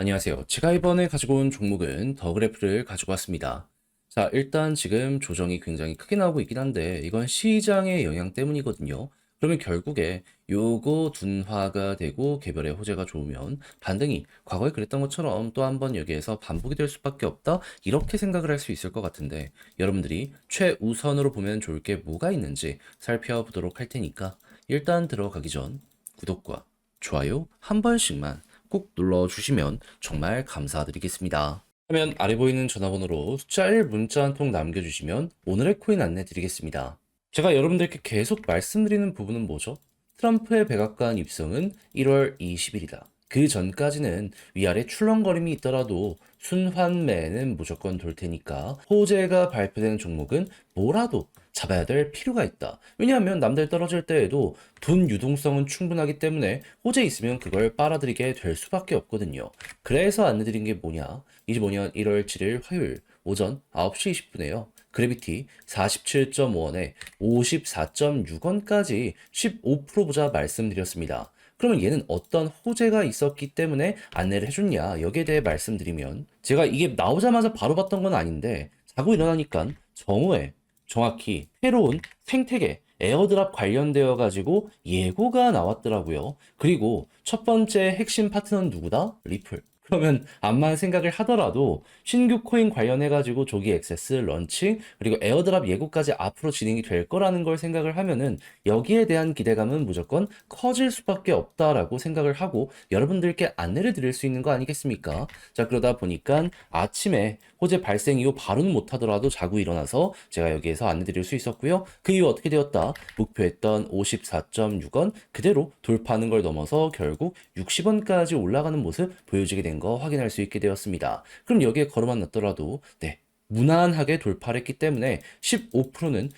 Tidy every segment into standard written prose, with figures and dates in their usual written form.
안녕하세요. 제가 이번에 가지고 온 종목은 더 그래프를 가지고 왔습니다. 자, 일단 지금 조정이 굉장히 크게 나오고 있긴 한데 이건 시장의 영향 때문이거든요. 그러면 결국에 요거 둔화가 되고 개별의 호재가 좋으면 반등이 과거에 그랬던 것처럼 또 한 번 여기에서 반복이 될 수밖에 없다. 이렇게 생각을 할 수 있을 것 같은데 여러분들이 최우선으로 보면 좋을 게 뭐가 있는지 살펴보도록 할 테니까 일단 들어가기 전 구독과 좋아요 한 번씩만 꼭 눌러주시면 정말 감사드리겠습니다. 화면 아래 보이는 전화번호로 숫자 1 문자 한 통 남겨주시면 오늘의 코인 안내 드리겠습니다. 제가 여러분들께 계속 말씀드리는 부분은 뭐죠? 트럼프의 백악관 입성은 1월 20일이다. 그 전까지는 위아래 출렁거림이 있더라도 순환매는 무조건 돌 테니까 호재가 발표된 종목은 뭐라도 잡아야 될 필요가 있다. 왜냐하면 남들 떨어질 때에도 돈 유동성은 충분하기 때문에 호재 있으면 그걸 빨아들이게 될 수밖에 없거든요. 그래서 안내드린 게 뭐냐? 25년 1월 7일 화요일 오전 9시 20분에요. 그래비티 47.5원에 54.6원까지 15% 보자 말씀드렸습니다. 그러면 얘는 어떤 호재가 있었기 때문에 안내를 해줬냐? 여기에 대해 말씀드리면 제가 이게 나오자마자 바로 봤던 건 아닌데 자고 일어나니까 정오에 정확히 새로운 생태계 에어드랍 관련되어 가지고 예고가 나왔더라고요. 그리고 첫 번째 핵심 파트너는 누구다? 리플. 그러면 암만 생각을 하더라도 신규 코인 관련해가지고 조기 액세스, 런칭, 그리고 에어드랍 예고까지 앞으로 진행이 될 거라는 걸 생각을 하면은 여기에 대한 기대감은 무조건 커질 수밖에 없다라고 생각을 하고 여러분들께 안내를 드릴 수 있는 거 아니겠습니까? 자, 그러다 보니까 아침에 호재 발생 이후 바로는 못하더라도 자고 일어나서 제가 여기에서 안내 드릴 수 있었고요. 그 이후 어떻게 되었다? 목표했던 54.6원 그대로 돌파하는 걸 넘어서 결국 60원까지 올라가는 모습 보여지게 된 거 확인할 수 있게 되었습니다. 그럼 여기에 걸어만 놨더라도 네, 무난하게 돌파를 했기 때문에 15%는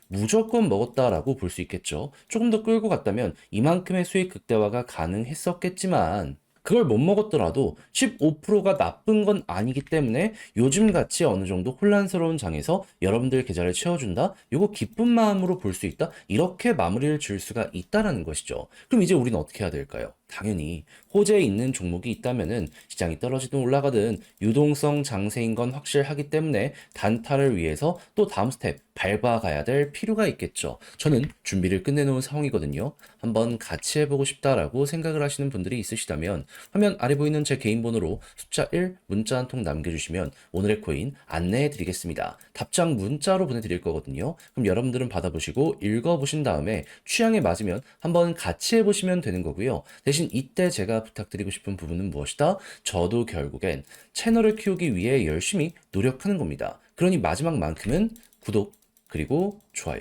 무조건 먹었다라고 볼 수 있겠죠. 조금 더 끌고 갔다면 이만큼의 수익 극대화가 가능했었겠지만 그걸 못 먹었더라도 15%가 나쁜 건 아니기 때문에 요즘 같이 어느 정도 혼란스러운 장에서 여러분들 계좌를 채워준다? 이거 기쁜 마음으로 볼 수 있다? 이렇게 마무리를 줄 수가 있다라는 것이죠. 그럼 이제 우리는 어떻게 해야 될까요? 당연히 호재에 있는 종목이 있다면은 시장이 떨어지든 올라가든 유동성 장세인 건 확실하기 때문에 단타를 위해서 또 다음 스텝 밟아가야 될 필요가 있겠죠. 저는 준비를 끝내놓은 상황이거든요. 한번 같이 해보고 싶다라고 생각을 하시는 분들이 있으시다면 화면 아래 보이는 제 개인 번호로 숫자 1 문자 한 통 남겨주시면 오늘의 코인 안내해 드리겠습니다. 답장 문자로 보내드릴 거거든요. 그럼 여러분들은 받아보시고 읽어보신 다음에 취향에 맞으면 한번 같이 해보시면 되는 거고요. 대신 이때 제가 부탁드리고 싶은 부분은 무엇이다? 저도 결국엔 채널을 키우기 위해 열심히 노력하는 겁니다. 그러니 마지막만큼은 구독 그리고 좋아요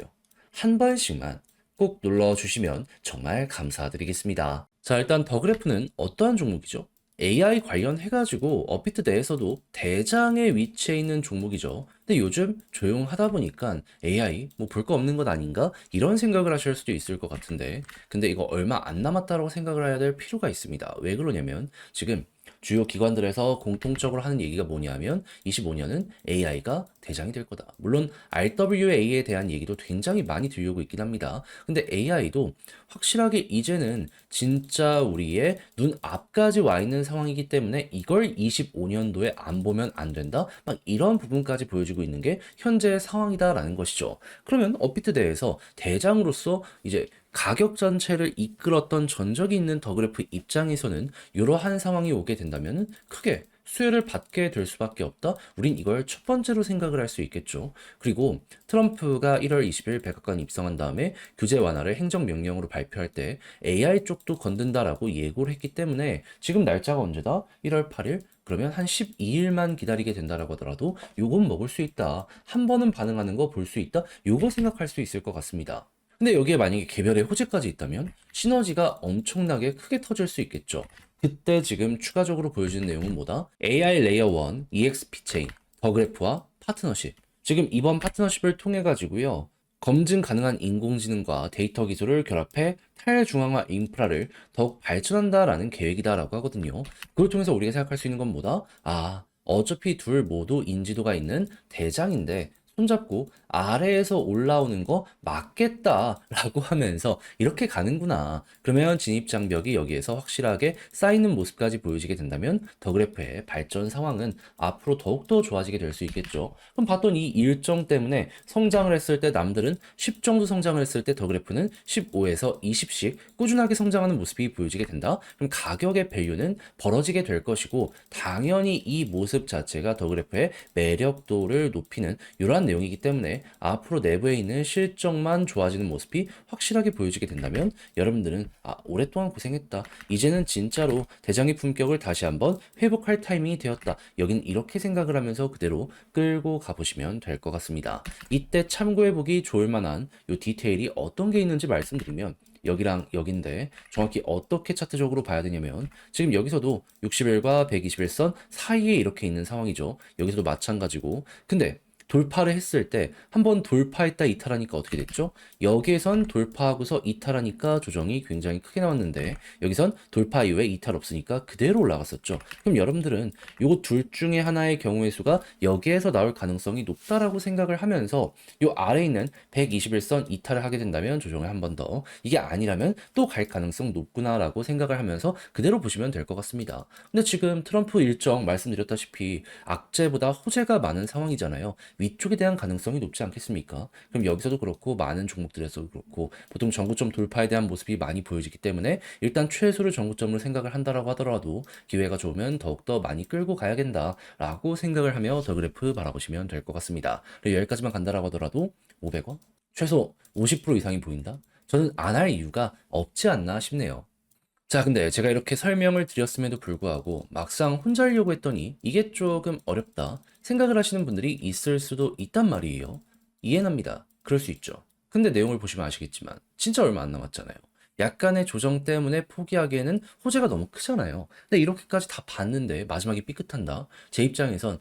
한 번씩만 꼭 눌러주시면 정말 감사드리겠습니다. 자, 일단 더 그래프는 어떠한 종목이죠? AI 관련해가지고 업비트 내에서도 대장에 위치해 있는 종목이죠. 근데 요즘 조용하다 보니까 AI 뭐 볼 거 없는 것 아닌가? 이런 생각을 하실 수도 있을 것 같은데 근데 이거 얼마 안 남았다고 생각을 해야 될 필요가 있습니다. 왜 그러냐면 지금 주요 기관들에서 공통적으로 하는 얘기가 뭐냐면 25년은 AI가 대장이 될 거다. 물론 RWA에 대한 얘기도 굉장히 많이 들려오고 있긴 합니다. 근데 AI도 확실하게 이제는 진짜 우리의 눈 앞까지 와 있는 상황이기 때문에 이걸 25년도에 안 보면 안 된다? 막 이런 부분까지 보여주고 있는 게 현재의 상황이다라는 것이죠. 그러면 업비트 대에서 대장으로서 이제 가격 전체를 이끌었던 전적이 있는 더 그래프 입장에서는 이러한 상황이 오게 된다면 크게 수혜를 받게 될 수밖에 없다. 우린 이걸 첫 번째로 생각을 할 수 있겠죠. 그리고 트럼프가 1월 20일 백악관 입성한 다음에 규제 완화를 행정명령으로 발표할 때 AI 쪽도 건든다라고 예고를 했기 때문에 지금 날짜가 언제다? 1월 8일? 그러면 한 12일만 기다리게 된다라고 하더라도 요건 먹을 수 있다. 한 번은 반응하는 거 볼 수 있다. 요거 생각할 수 있을 것 같습니다. 근데 여기에 만약에 개별의 호재까지 있다면 시너지가 엄청나게 크게 터질 수 있겠죠. 그때 지금 추가적으로 보여주는 내용은 뭐다? AI 레이어 1, EXP 체인, 더그래프와 파트너십. 지금 이번 파트너십을 통해 가지고요. 검증 가능한 인공지능과 데이터 기술을 결합해 탈중앙화 인프라를 더욱 발전한다라는 계획이다라고 하거든요. 그걸 통해서 우리가 생각할 수 있는 건 뭐다? 아, 어차피 둘 모두 인지도가 있는 대장인데 손잡고 아래에서 올라오는 거 맞겠다라고 하면서 이렇게 가는구나. 그러면 진입 장벽이 여기에서 확실하게 쌓이는 모습까지 보여지게 된다면 더 그래프의 발전 상황은 앞으로 더욱더 좋아지게 될 수 있겠죠. 그럼 봤던 이 일정 때문에 성장을 했을 때 남들은 10 정도 성장을 했을 때 더 그래프는 15에서 20씩 꾸준하게 성장하는 모습이 보여지게 된다. 그럼 가격의 밸류는 벌어지게 될 것이고 당연히 이 모습 자체가 더 그래프의 매력도를 높이는 이러한 내용이기 때문에 앞으로 내부에 있는 실적만 좋아지는 모습이 확실하게 보여지게 된다면 여러분들은 오랫동안 고생했다. 이제는 진짜로 대장의 품격을 다시 한번 회복할 타이밍이 되었다. 여긴 이렇게 생각을 하면서 그대로 끌고 가보시면 될 것 같습니다. 이때 참고해보기 좋을 만한 요 디테일이 어떤 게 있는지 말씀드리면 여기랑 여긴데 정확히 어떻게 차트적으로 봐야 되냐면 지금 여기서도 60일과 120일선 사이에 이렇게 있는 상황이죠. 여기서도 마찬가지고 근데 돌파를 했을 때 한번 돌파했다 이탈하니까 어떻게 됐죠? 여기에선 돌파하고서 이탈하니까 조정이 굉장히 크게 나왔는데 여기선 돌파 이후에 이탈 없으니까 그대로 올라갔었죠. 그럼 여러분들은 요거 둘 중에 하나의 경우의 수가 여기에서 나올 가능성이 높다라고 생각을 하면서 요 아래에 있는 121선 이탈을 하게 된다면 조정을 한 번 더 이게 아니라면 또 갈 가능성 높구나라고 생각을 하면서 그대로 보시면 될 것 같습니다. 근데 지금 트럼프 일정 말씀드렸다시피 악재보다 호재가 많은 상황이잖아요. 위쪽에 대한 가능성이 높지 않겠습니까? 그럼 여기서도 그렇고 많은 종목들에서도 그렇고 보통 전고점 돌파에 대한 모습이 많이 보여지기 때문에 일단 최소를 전고점으로 생각을 한다라고 하더라도 기회가 좋으면 더욱더 많이 끌고 가야 된다라고 생각을 하며 더 그래프 바라보시면 될 것 같습니다. 그리고 여기까지만 간다라고 하더라도 500원? 최소 50% 이상이 보인다? 저는 안 할 이유가 없지 않나 싶네요. 자, 근데 제가 이렇게 설명을 드렸음에도 불구하고 막상 혼자 하려고 했더니 이게 조금 어렵다 생각을 하시는 분들이 있을 수도 있단 말이에요. 이해납니다. 그럴 수 있죠. 근데 내용을 보시면 아시겠지만 진짜 얼마 안 남았잖아요. 약간의 조정 때문에 포기하기에는 호재가 너무 크잖아요. 근데 이렇게까지 다 봤는데 마지막에 삐끗한다. 제 입장에선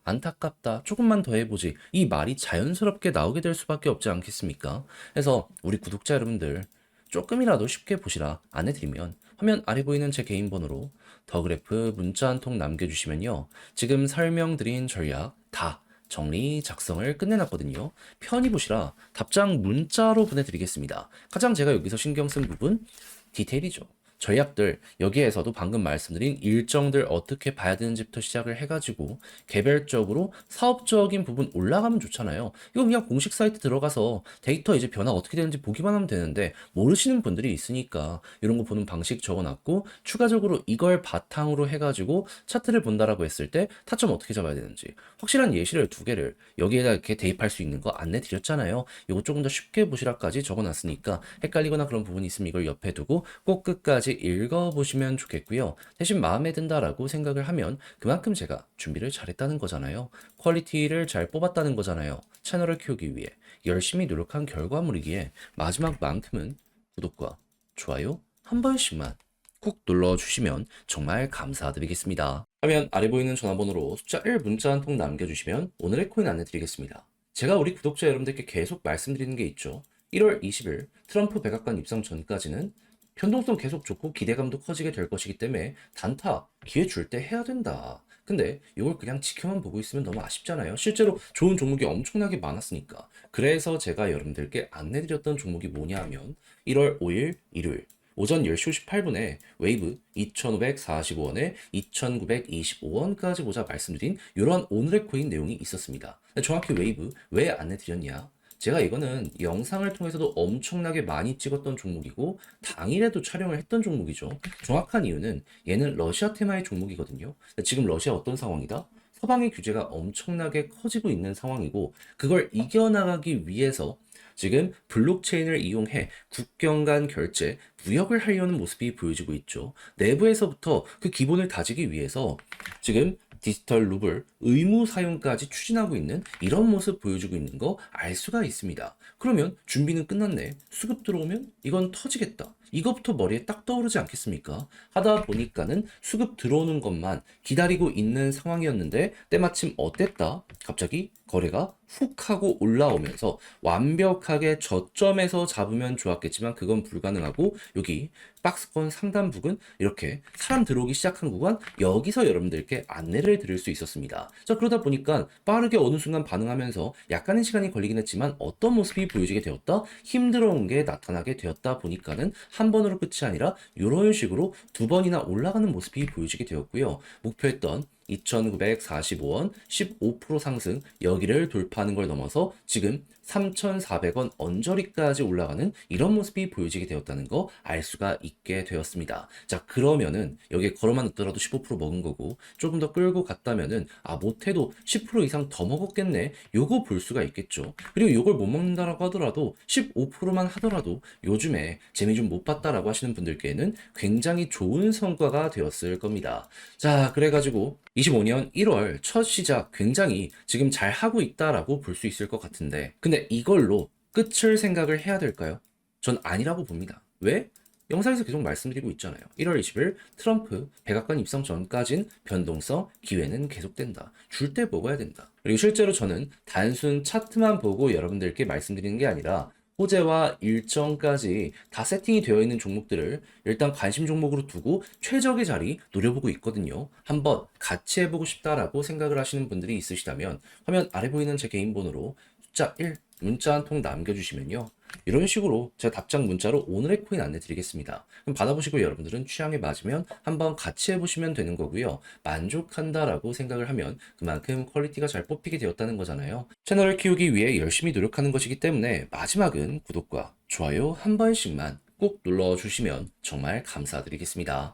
안타깝다. 조금만 더 해보지. 이 말이 자연스럽게 나오게 될 수밖에 없지 않겠습니까? 그래서 우리 구독자 여러분들 조금이라도 쉽게 보시라 안내드리면 화면 아래 보이는 제 개인 번호로 더 그래프 문자 한 통 남겨주시면요. 지금 설명드린 전략 다 정리 작성을 끝내놨거든요. 편히 보시라 답장 문자로 보내드리겠습니다. 가장 제가 여기서 신경 쓴 부분 디테일이죠. 전략들 여기에서도 방금 말씀드린 일정들 어떻게 봐야 되는지부터 시작을 해가지고 개별적으로 사업적인 부분 올라가면 좋잖아요. 이거 그냥 공식 사이트 들어가서 데이터 이제 변화 어떻게 되는지 보기만 하면 되는데 모르시는 분들이 있으니까 이런 거 보는 방식 적어놨고 추가적으로 이걸 바탕으로 해가지고 차트를 본다라고 했을 때 타점 어떻게 잡아야 되는지 확실한 예시를 두 개를 여기에다 이렇게 대입할 수 있는 거 안내 드렸잖아요. 이거 조금 더 쉽게 보시라까지 적어놨으니까 헷갈리거나 그런 부분이 있으면 이걸 옆에 두고 꼭 끝까지 읽어보시면 좋겠고요. 대신 마음에 든다라고 생각을 하면 그만큼 제가 준비를 잘했다는 거잖아요. 퀄리티를 잘 뽑았다는 거잖아요. 채널을 키우기 위해 열심히 노력한 결과물이기에 마지막만큼은 구독과 좋아요 한 번씩만 꾹 눌러주시면 정말 감사드리겠습니다. 화면 아래 보이는 전화번호로 숫자 1 문자 한 통 남겨주시면 오늘의 코인 안내 드리겠습니다. 제가 우리 구독자 여러분들께 계속 말씀드리는 게 있죠. 1월 20일 트럼프 백악관 입성 전까지는 변동성 계속 좋고 기대감도 커지게 될 것이기 때문에 단타 기회 줄 때 해야 된다. 근데 이걸 그냥 지켜만 보고 있으면 너무 아쉽잖아요. 실제로 좋은 종목이 엄청나게 많았으니까. 그래서 제가 여러분들께 안내드렸던 종목이 뭐냐 하면 1월 5일 일요일 오전 10시 58분에 웨이브 2,545원에 2,925원까지 보자 말씀드린 이러한 오늘의 코인 내용이 있었습니다. 정확히 웨이브 왜 안내드렸냐? 제가 이거는 영상을 통해서도 엄청나게 많이 찍었던 종목이고 당일에도 촬영을 했던 종목이죠. 정확한 이유는 얘는 러시아 테마의 종목이거든요. 지금 러시아 어떤 상황이다? 서방의 규제가 엄청나게 커지고 있는 상황이고 그걸 이겨나가기 위해서 지금 블록체인을 이용해 국경 간 결제, 무역을 하려는 모습이 보여지고 있죠. 내부에서부터 그 기본을 다지기 위해서 지금 디지털 루블 의무 사용까지 추진하고 있는 이런 모습 보여주고 있는 거 알 수가 있습니다. 그러면 준비는 끝났네. 수급 들어오면 이건 터지겠다. 이것부터 머리에 딱 떠오르지 않겠습니까? 하다 보니까는 수급 들어오는 것만 기다리고 있는 상황이었는데 때마침 어땠다? 갑자기 거래가 훅 하고 올라오면서 완벽하게 저점에서 잡으면 좋았겠지만 그건 불가능하고 여기 박스권 상단 부근 이렇게 사람 들어오기 시작한 구간 여기서 여러분들께 안내를 드릴 수 있었습니다. 자, 그러다 보니까 빠르게 어느 순간 반응하면서 약간의 시간이 걸리긴 했지만 어떤 모습이 보여지게 되었다? 힘들어온 게 나타나게 되었다 보니까는 한 번으로 끝이 아니라 이런 식으로 두 번이나 올라가는 모습이 보여지게 되었고요. 목표했던 2,945원 15% 상승 여기를 돌파하는 걸 넘어서 지금 3,400원 언저리까지 올라가는 이런 모습이 보여지게 되었다는 거 알 수가 있게 되었습니다. 자, 그러면은 여기에 걸어만 넣더라도 15% 먹은 거고 조금 더 끌고 갔다면은 못해도 10% 이상 더 먹었겠네 요거 볼 수가 있겠죠. 그리고 요걸 못 먹는다라고 하더라도 15%만 하더라도 요즘에 재미 좀 못 봤다라고 하시는 분들께는 굉장히 좋은 성과가 되었을 겁니다. 자, 그래가지고 25년 1월 첫 시작 굉장히 지금 잘 하고 있다라고 볼 수 있을 것 같은데 근데 이걸로 끝을 생각을 해야 될까요? 전 아니라고 봅니다. 왜? 영상에서 계속 말씀드리고 있잖아요. 1월 20일 트럼프 백악관 입성 전까진 변동성 기회는 계속된다. 줄 때 먹어야 된다. 그리고 실제로 저는 단순 차트만 보고 여러분들께 말씀드리는 게 아니라 호재와 일정까지 다 세팅이 되어 있는 종목들을 일단 관심 종목으로 두고 최적의 자리 노려보고 있거든요. 한번 같이 해보고 싶다라고 생각을 하시는 분들이 있으시다면 화면 아래 보이는 제 개인 번호로 숫자 1 문자 한 통 남겨주시면요. 이런 식으로 제가 답장 문자로 오늘의 코인 안내 드리겠습니다. 그럼 받아보시고 여러분들은 취향에 맞으면 한번 같이 해보시면 되는 거고요. 만족한다라고 생각을 하면 그만큼 퀄리티가 잘 뽑히게 되었다는 거잖아요. 채널을 키우기 위해 열심히 노력하는 것이기 때문에 마지막은 구독과 좋아요 한 번씩만 꼭 눌러주시면 정말 감사드리겠습니다.